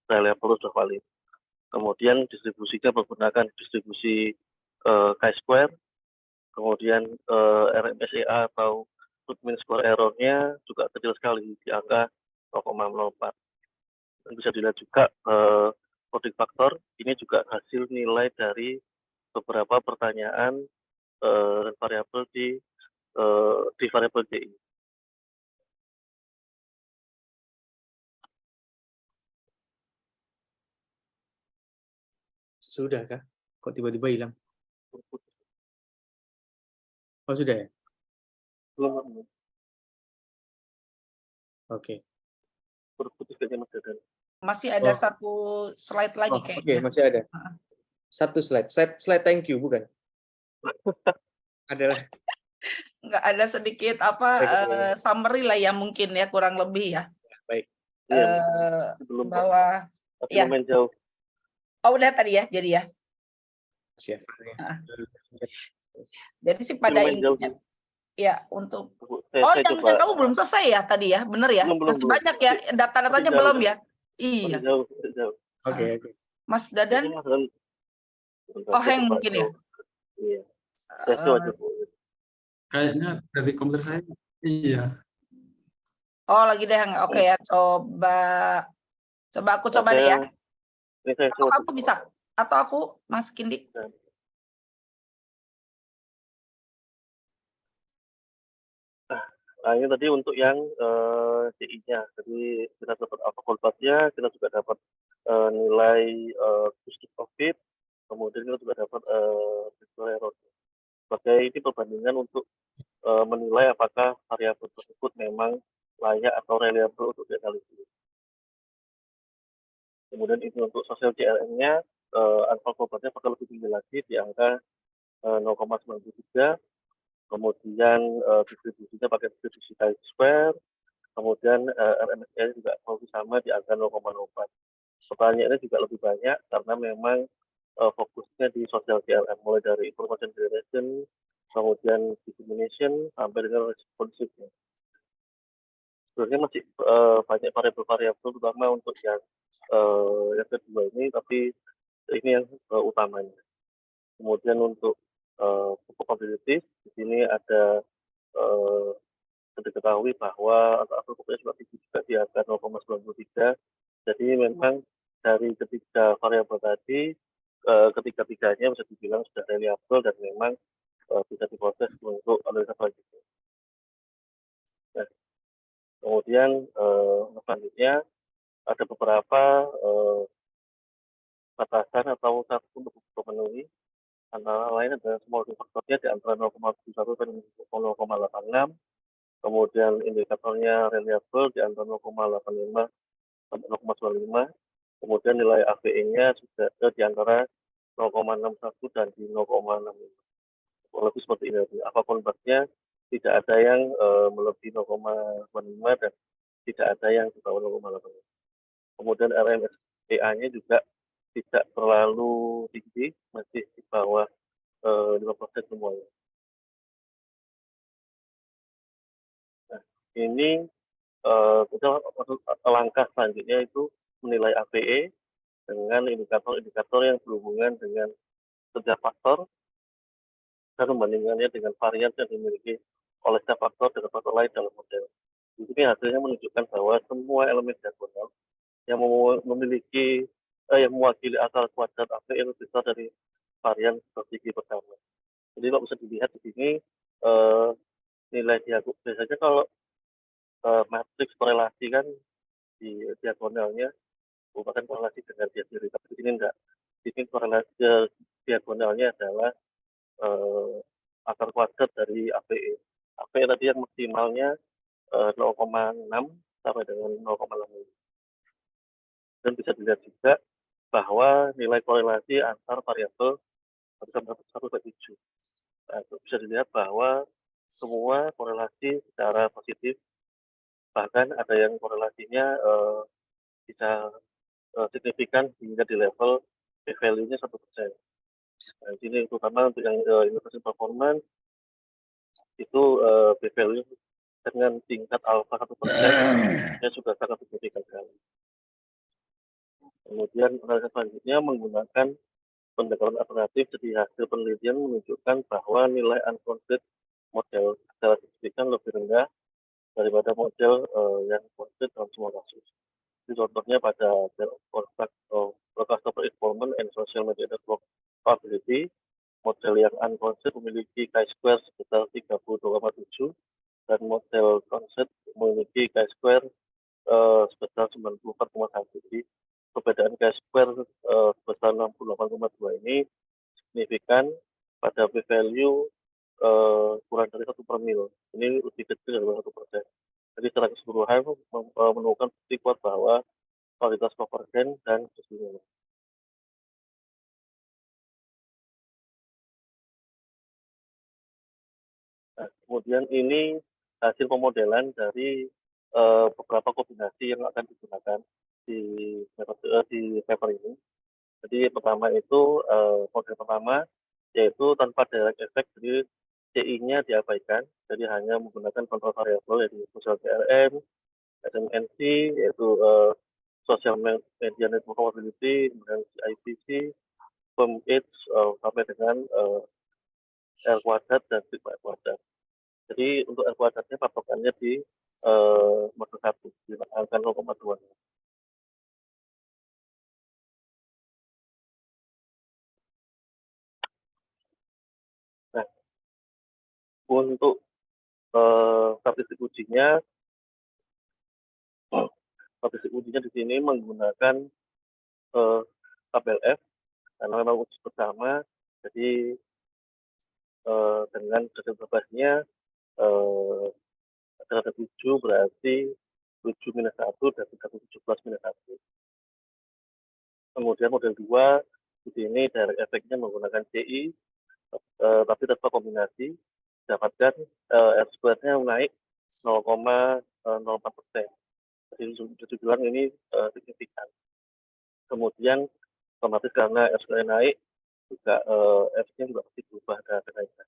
reliable, sudah valid. Kemudian distribusinya menggunakan distribusi chi-square, kemudian RMSEA atau root mean square error-nya juga kecil sekali di angka 0,04. Dan bisa dilihat juga coding factor, ini juga hasil nilai dari beberapa pertanyaan dan variabel di di variabel DI.
Sudah kah? Kok tiba-tiba hilang? Oh, sudah ya?
Belum,
Oke.
putus kayaknya Mas Dadan.
Masih ada
Oh.
satu slide lagi
Oh, oke,
kayaknya.
masih ada. Satu slide. Slide thank you, bukan? Adalah.
Nggak ada sedikit apa summary lah ya mungkin ya kurang lebih ya.
Baik.
Iya, belum, Pak.
Bahwa
Tapi
ya.
lumayan jauh.
Oh udah tadi ya jadi ya.
Siap.
Jadi sih pada
Lumayan jauh.
intinya ya untuk
Saya
yang kamu belum selesai ya tadi ya, bener ya?
Belum.
Masih banyak ya data-datanya
Masih
belum
jauh.
ya? Iya.
Jauh.
Oke.
Mas Dadan, oh Heng mungkin ya?
Iya. Saya coba.
Kayaknya dari komputer saya, iya.
Oh lagi deh Heng, oke ya. Coba aku coba deh ya.
Ini saya
Atau
coba.
aku bisa? Atau aku masukin di?
Nah, ini tadi untuk yang CI-nya. Jadi kita dapat alpha-voltase-nya, kita juga dapat nilai positif COVID, kemudian kita juga dapat visual error. Sebagai ini perbandingan untuk menilai apakah variabel tersebut memang layak atau reliable untuk dianalisis. Kemudian ini untuk sosial CLM-nya, alpha-voltase apakah lebih tinggi lagi di angka 0,93, kemudian distribusinya pakai distribusi chi-square, kemudian RMSE juga masih sama di angka 0,04. Pertanyaannya juga lebih banyak karena memang fokusnya di social CLM, mulai dari information generation, kemudian dissemination, sampai dengan responsive-nya. Sebenarnya masih banyak variabel-variabel, terutama untuk yang kedua ini, tapi ini yang utamanya. Kemudian untuk probability, di sini ada diketahui bahwa atau pokoknya juga tinggi juga di angka 0,93. Jadi memang dari ketiga variabel tadi, ketiga-tiganya bisa dibilang sudah reliable dan memang bisa diproses untuk analisa selanjutnya. Nah, kemudian selanjutnya ada beberapa batasan atau satu untuk memenuhi, antara lain adalah small faktornya di antara 0,71 dan 0,86. Kemudian indikatornya reliable di antara 0,85 sampai 0,25. Kemudian nilai AVE-nya sudah di antara 0,61 dan di 0,65. Lebih seperti ini. Apapun batasnya tidak ada yang melebihi 0,5 dan tidak ada yang di bawah 0,8. Kemudian RMSEA-nya juga tidak terlalu tinggi, masih di bawah 5% semuanya. Nah, ini kita langkah selanjutnya itu menilai AVE dengan indikator-indikator yang berhubungan dengan setiap faktor dan membandingkannya dengan varian yang dimiliki oleh setiap faktor dengan faktor lain dalam model. Di sini hasilnya menunjukkan bahwa semua elemen diagonal yang memiliki yang mewakili asal kuadrat AVE lebih besar dari varian strategi pertama. Jadi kalau bisa dilihat di sini nilai diagonal biasanya kalau matriks korelasi kan di diagonalnya merupakan korelasi dengan dia sendiri, tapi di sini enggak. Di sini korelasi diagonalnya adalah akar kuadrat dari AVE. AVE tadi yang maksimalnya 0,6 sampai dengan 0,6. Dan bisa dilihat juga bahwa nilai korelasi antar variabel bisa 1/7. Nah, bisa dilihat bahwa semua korelasi secara positif, bahkan ada yang korelasinya bisa signifikan hingga di level p-value-nya 1%. Nah, di sini terutama untuk yang information performance itu p-value dengan tingkat alpha 1% ya sudah sangat signifikan sekali. Kemudian analisa selanjutnya menggunakan pendekatan alternatif, jadi hasil penelitian menunjukkan bahwa nilai unconstrained model secara signifikan lebih rendah daripada model yang constrained dalam semua kasus. Jadi contohnya pada customer information and social media network probability, Model yang unconscious memiliki chi-square sebesar 32,7 dan model conscious memiliki chi-square sebesar 94,1. Jadi perbedaan chi-square sebesar 68,2 ini signifikan pada p-value kurang dari 1/mil. Ini lebih kecil dari 1%. Jadi secara keseluruhan menemukan bukti kuat bahwa kualitas konvergen dan keseluruhan. Nah, kemudian ini hasil pemodelan dari beberapa kombinasi yang akan digunakan di paper ini. Jadi pertama itu model pertama yaitu tanpa direct effect, jadi CI-nya diabaikan, jadi hanya menggunakan kontrol variabel yaitu social CRM, SMNC yaitu social media network capability, kemudian CIPC, firm age sampai dengan R kuadrat dan sigma R kuadrat. Jadi untuk R kuadratnya patokannya di model 1 di angka 0,2. Nah, untuk statistik ujinya di sini menggunakan tabel F karena memang uji pertama, jadi dengan data berbasnya ada 7 berarti 7 minus 1 dan 17 minus 1. Kemudian model 2 di sini direct effect-nya menggunakan CI tapi tetap kombinasi, dapatkan R square-nya naik 0,04%. Jadi bisa dibilang ini signifikan. Kemudian otomatis karena R square naik juga F-nya juga pasti berubah ada kenaikan.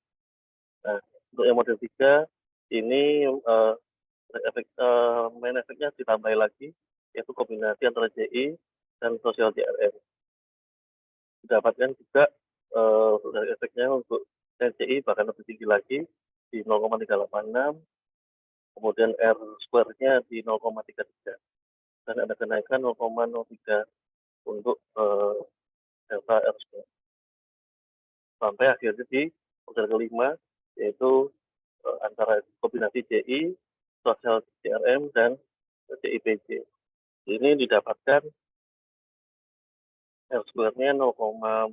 Nah, untuk yang model 3 ini main efeknya ditambah lagi yaitu kombinasi antara CI dan social CRM. Didapatkan juga dari efeknya untuk CI bahkan lebih tinggi lagi di 0,386, kemudian R square-nya di 0,33 dan ada kenaikan 0,03 untuk delta R square. Sampai akhirnya di model kelima yaitu antara kombinasi CI, social CRM dan CIPC. Ini didapatkan R square-nya 0,43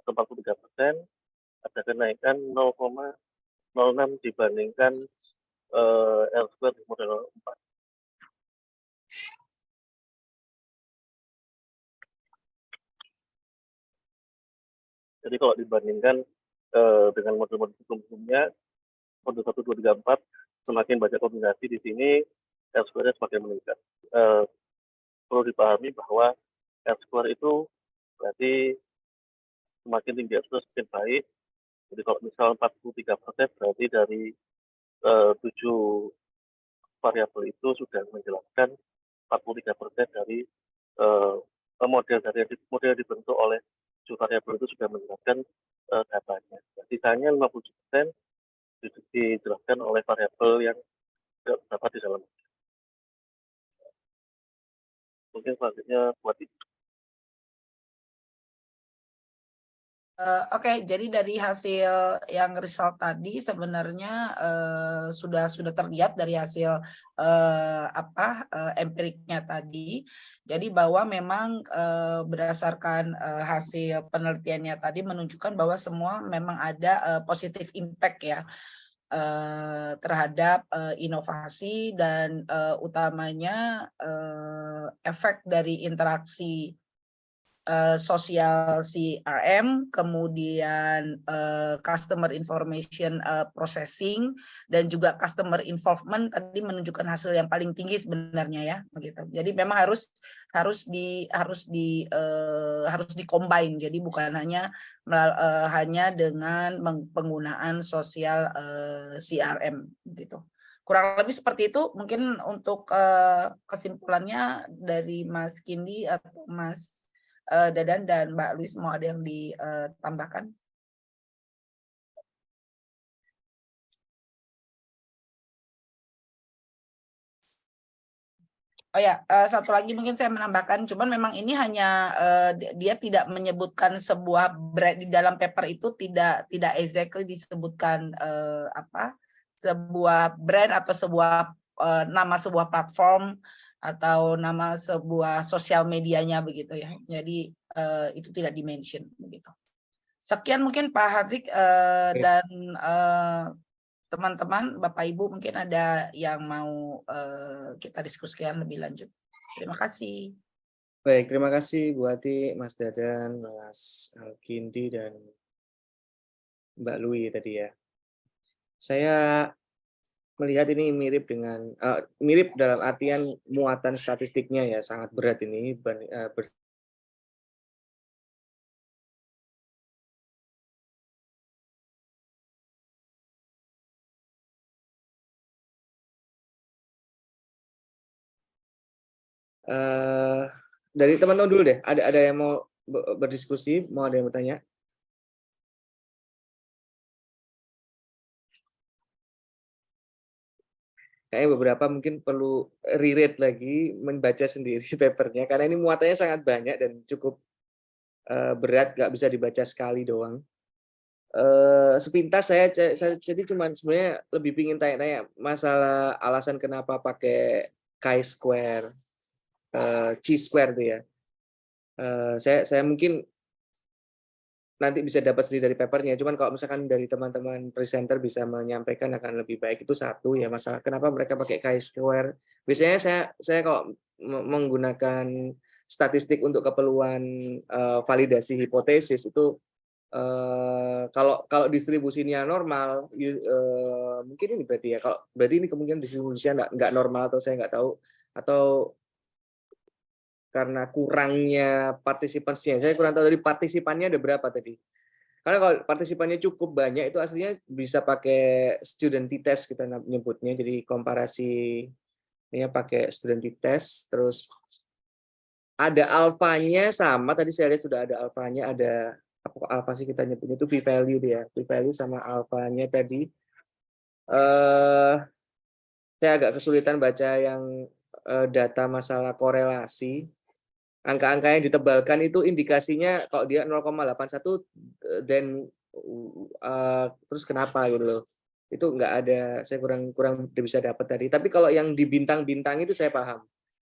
atau 43%, ada kenaikan 0,06 dibandingkan R square di model 4. Jadi kalau dibandingkan dengan model-model sebelumnya, model 1, 2, 3, 4, semakin banyak kombinasi di sini, R square-nya semakin meningkat. Perlu dipahami bahwa R square itu berarti semakin tinggi R square semakin baik. Jadi kalau misal 43% berarti dari 7 variabel itu sudah menjelaskan 43% dari model yang dibentuk oleh 7 variabel itu sudah menjelaskan datanya. Sisanya 50% dijelaskan oleh variabel yang tidak terdapat di dalam. Mungkin selanjutnya buat itu.
Oke, jadi dari hasil yang result tadi sebenarnya sudah terlihat dari hasil empiriknya tadi. Jadi bahwa memang berdasarkan hasil penelitiannya tadi menunjukkan bahwa semua memang ada positive impact ya terhadap inovasi dan utamanya efek dari interaksi sosial CRM, kemudian customer information processing, dan juga customer involvement tadi menunjukkan hasil yang paling tinggi sebenarnya ya, begitu. Jadi memang harus di-combine. Jadi bukan hanya dengan penggunaan sosial CRM gitu. Kurang lebih seperti itu. Mungkin untuk kesimpulannya dari Mas Kindi atau Mas Dadan dan Mbak Luis mau ada yang ditambahkan? Oh ya, satu lagi mungkin saya menambahkan, cuman memang ini hanya dia tidak menyebutkan sebuah brand di dalam paper itu, tidak exactly disebutkan sebuah brand atau sebuah nama sebuah platform atau nama sebuah sosial medianya begitu ya. Jadi itu tidak dimention begitu. Sekian mungkin Pak Harzik dan teman-teman, Bapak Ibu mungkin ada yang mau kita diskusikan lebih lanjut. Terima kasih.
Baik, terima kasih Bu Ati, Mas Dadan, Mas Alkindi, dan Mbak Lui tadi ya. Saya melihat ini mirip dengan mirip dalam artian muatan statistiknya ya, sangat berat ini. Dari teman-teman dulu deh, ada yang mau berdiskusi, mau ada yang bertanya? Kayaknya beberapa mungkin perlu reread lagi, membaca sendiri papernya, karena ini muatannya sangat banyak dan cukup berat, nggak bisa dibaca sekali doang. Sepintas saya jadi cuman sebenarnya lebih pingin tanya-tanya masalah alasan kenapa pakai chi-square, chi-square itu ya. Saya mungkin nanti bisa dapat sendiri dari papernya. Cuman kalau misalkan dari teman-teman presenter bisa menyampaikan akan lebih baik. Itu satu ya, masalah kenapa mereka pakai chi-square. Biasanya saya kalau menggunakan statistik untuk keperluan validasi hipotesis itu kalau distribusinya normal, mungkin ini berarti ya. Kalau berarti ini kemungkinan distribusinya nggak normal, atau saya nggak tahu, atau karena kurangnya partisipannya. Saya kurang tahu dari partisipannya ada berapa tadi. Karena kalau partisipannya cukup banyak itu aslinya bisa pakai student t-test kita nyebutnya. Jadi komparasi ini pakai student t-test, terus ada alfanya sama, tadi saya lihat sudah ada alfanya, ada apa sih kita nyebutnya itu p-value dia. P-value sama alfanya tadi. Saya agak kesulitan baca yang data masalah korelasi. Angka-angka yang ditebalkan itu indikasinya kalau dia 0,81 dan terus kenapa gitu loh. Itu nggak ada, saya kurang bisa dapat tadi. Tapi kalau yang di bintang-bintang itu saya paham.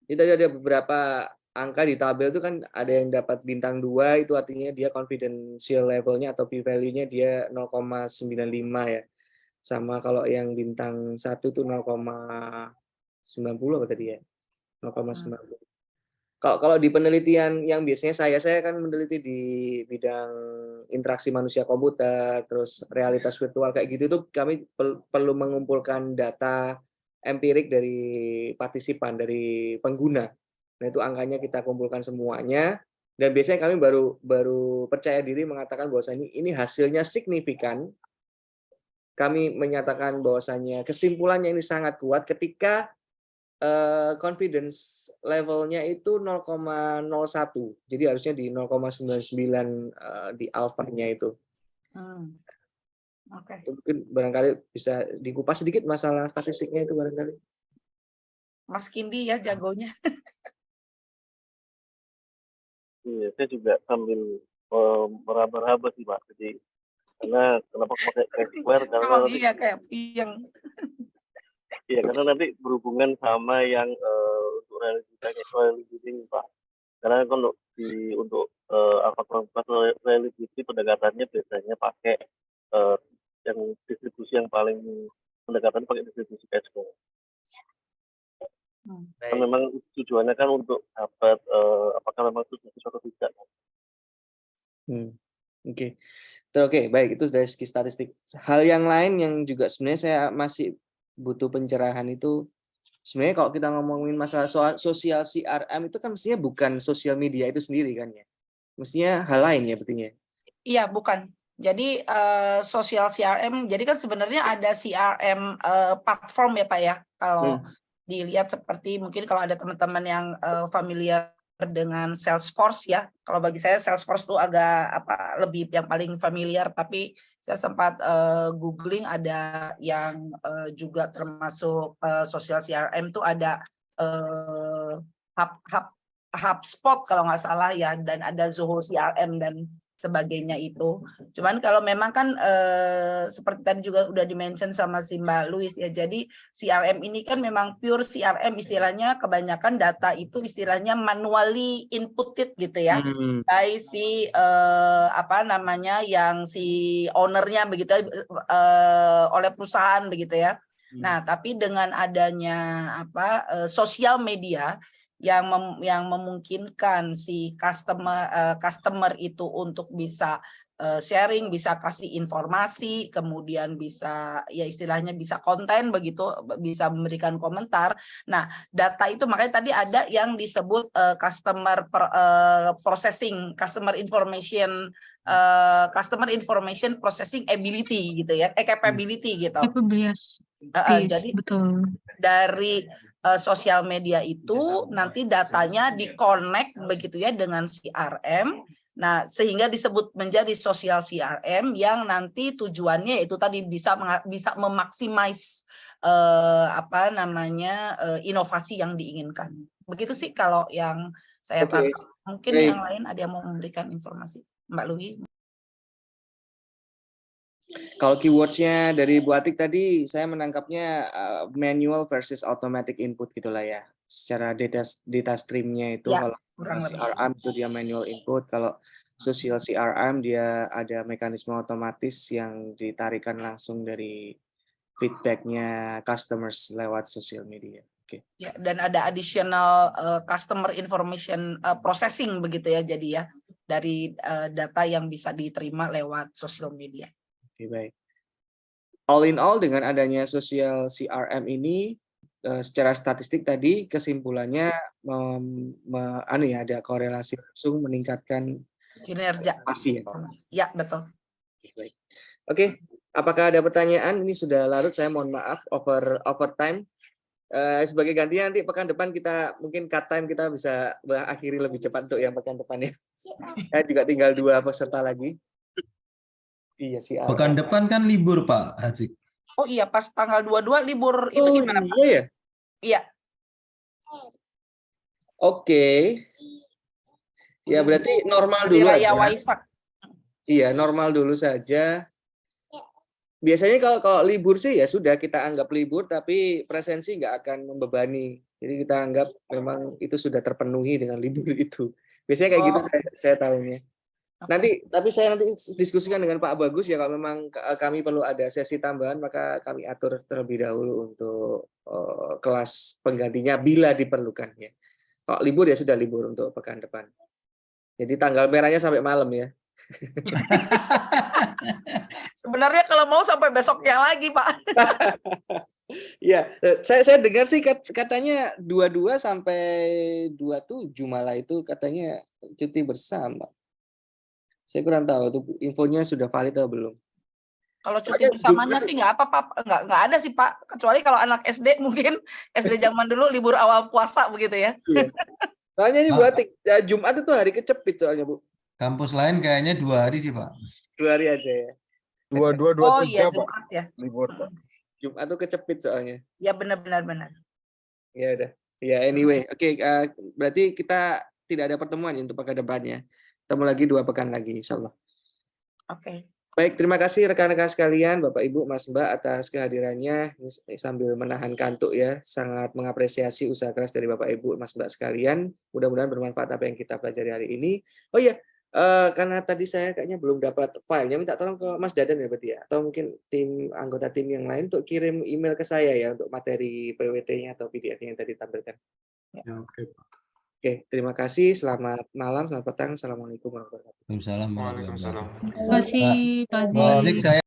Jadi tadi ada beberapa angka di tabel itu kan ada yang dapat bintang 2, itu artinya dia confidential levelnya atau p-value-nya dia 0,95 ya. Sama kalau yang bintang 1 itu 0,90 apa tadi ya? 0,90. Kalau di penelitian yang biasanya saya kan meneliti di bidang interaksi manusia komputer, terus realitas virtual kayak gitu tuh kami perlu mengumpulkan data empirik dari partisipan, dari pengguna. Nah, itu angkanya kita kumpulkan semuanya, dan biasanya kami baru percaya diri mengatakan bahwasanya ini hasilnya signifikan. Kami menyatakan bahwasanya kesimpulannya ini sangat kuat ketika confidence levelnya itu 0,01. Jadi harusnya di 0,99 di alfanya itu.
Oke.
Mungkin barangkali bisa dikupas sedikit masalah statistiknya itu barangkali.
Mas Kindi ya jagonya.
Iya, saya juga sambil meraba-raba sih Pak. Jadi karena kenapa pakai chi-square karena
Oh
nanti
iya kayak yang
iya, karena nanti berhubungan sama yang untuk reliability Pak. Karena kan untuk alpha reliability pendekatannya biasanya pakai yang distribusi yang paling pendekatan pakai distribusi chi-square. Kan memang tujuannya kan untuk dapat apakah memang itu atau tidak.
Oke, baik, itu dari segi statistik. Hal yang lain yang juga sebenarnya saya masih butuh pencerahan itu, sebenarnya kalau kita ngomongin masalah sosial CRM itu kan mestinya bukan sosial media itu sendiri kan ya, mestinya hal lain ya betulnya.
Iya bukan. Jadi sosial CRM, jadi kan sebenarnya ada CRM platform ya Pak ya. Kalau dilihat seperti mungkin kalau ada teman-teman yang familiar dengan Salesforce ya. Kalau bagi saya Salesforce itu agak lebih yang paling familiar, tapi saya sempat googling ada yang juga termasuk sosial CRM itu ada HubSpot kalau nggak salah ya, dan ada Zoho CRM dan sebagainya itu. Cuman kalau memang kan seperti tadi juga udah di-mention sama si Mbak Louis ya, jadi CRM ini kan memang pure CRM, istilahnya kebanyakan data itu istilahnya manually inputted gitu ya, by si apa namanya, yang si ownernya begitu oleh perusahaan begitu ya. Nah, tapi dengan adanya sosial media yang memungkinkan si customer itu untuk bisa sharing, bisa kasih informasi, kemudian bisa ya istilahnya bisa konten begitu, bisa memberikan komentar. Nah, data itu makanya tadi ada yang disebut customer processing, customer information processing ability gitu ya, capability gitu.
Capabilities,
Jadi
betul.
dari sosial media itu nanti datanya di-connect begitu ya dengan CRM. Nah, sehingga disebut menjadi sosial CRM yang nanti tujuannya itu tadi bisa memaksimais inovasi yang diinginkan. Begitu sih kalau yang saya tangkap. Mungkin yang lain ada yang mau memberikan informasi, Mbak Louis.
Kalau keywords-nya dari Bu Atik tadi, saya menangkapnya manual versus automatic input gitulah ya. Secara data stream-nya itu
Ya,
kalau
kurang lebih.
CRM itu dia manual input, kalau social CRM dia ada mekanisme otomatis yang ditarikan langsung dari feedback-nya customers lewat social media. Oke.
Ya, dan ada additional customer information processing begitu ya, jadi ya dari data yang bisa diterima lewat social media.
Oke, baik. All in all, dengan adanya social CRM ini, secara statistik tadi kesimpulannya ada korelasi langsung meningkatkan
Kinerja.
masih.
Ya, betul.
Baik. Oke, apakah ada pertanyaan? Ini sudah larut, saya mohon maaf overtime. Sebagai gantinya nanti pekan depan kita mungkin cut time, kita bisa akhiri lebih cepat untuk yang pekan depannya. Saya juga tinggal 2 peserta lagi. Iya sih.
Pekan depan kan libur Pak Hazik.
Oh iya, pas tanggal 22 libur itu gimana Pak?
Iya ya?
Iya.
Oke. Ya berarti normal dulu aja.
Waisak.
Iya, normal dulu saja. Biasanya kalau libur sih ya sudah kita anggap libur, tapi presensi nggak akan membebani. Jadi kita anggap memang itu sudah terpenuhi dengan libur itu. Biasanya kayak gitu saya tahunya. Tapi saya nanti diskusikan dengan Pak Bagus ya, kalau memang kami perlu ada sesi tambahan maka kami atur terlebih dahulu untuk kelas penggantinya bila diperlukan ya. Kalau libur ya sudah libur untuk pekan depan. Jadi tanggal merahnya sampai malam ya.
Sebenarnya kalau mau sampai besoknya lagi Pak.
Ya, saya dengar sih katanya 22 sampai 27 malah itu katanya cuti bersama. Saya kurang tahu itu infonya sudah valid atau belum.
Kalau cuti bersamanya sih nggak apa-apa, nggak ada sih Pak. Kecuali kalau anak SD mungkin SD zaman dulu libur awal puasa begitu ya.
Iya. Soalnya ini buat Jumat itu hari kecepit soalnya Bu.
Kampus lain kayaknya 2 hari sih Pak.
2 hari aja ya.
22, 23
Oh iya
Pak.
Jumat ya.
Libur Pak.
Jumat tuh kecepit soalnya.
Ya benar.
Ya udah. Ya anyway, oke, berarti kita tidak ada pertemuan untuk pekan depannya. Ketemu lagi 2 pekan lagi insyaallah.
Oke.
Baik, terima kasih rekan-rekan sekalian, Bapak Ibu, Mas Mbak atas kehadirannya sambil menahan kantuk ya. Sangat mengapresiasi usaha keras dari Bapak Ibu, Mas Mbak sekalian. Mudah-mudahan bermanfaat apa yang kita pelajari hari ini. Oh iya, karena tadi saya kayaknya belum dapat filenya, minta tolong ke Mas Dadan ya berarti ya, atau mungkin anggota tim yang lain untuk kirim email ke saya ya untuk materi PWT-nya atau PDF-nya yang tadi ditampilkan.
Ya, oke Pak.
Oke, terima kasih. Selamat malam, selamat petang. Assalamualaikum warahmatullahi wabarakatuh.
Waalaikumsalam.
Waalaikumsalam.
Terima kasih Pak Zik.
Pak Hazik, saya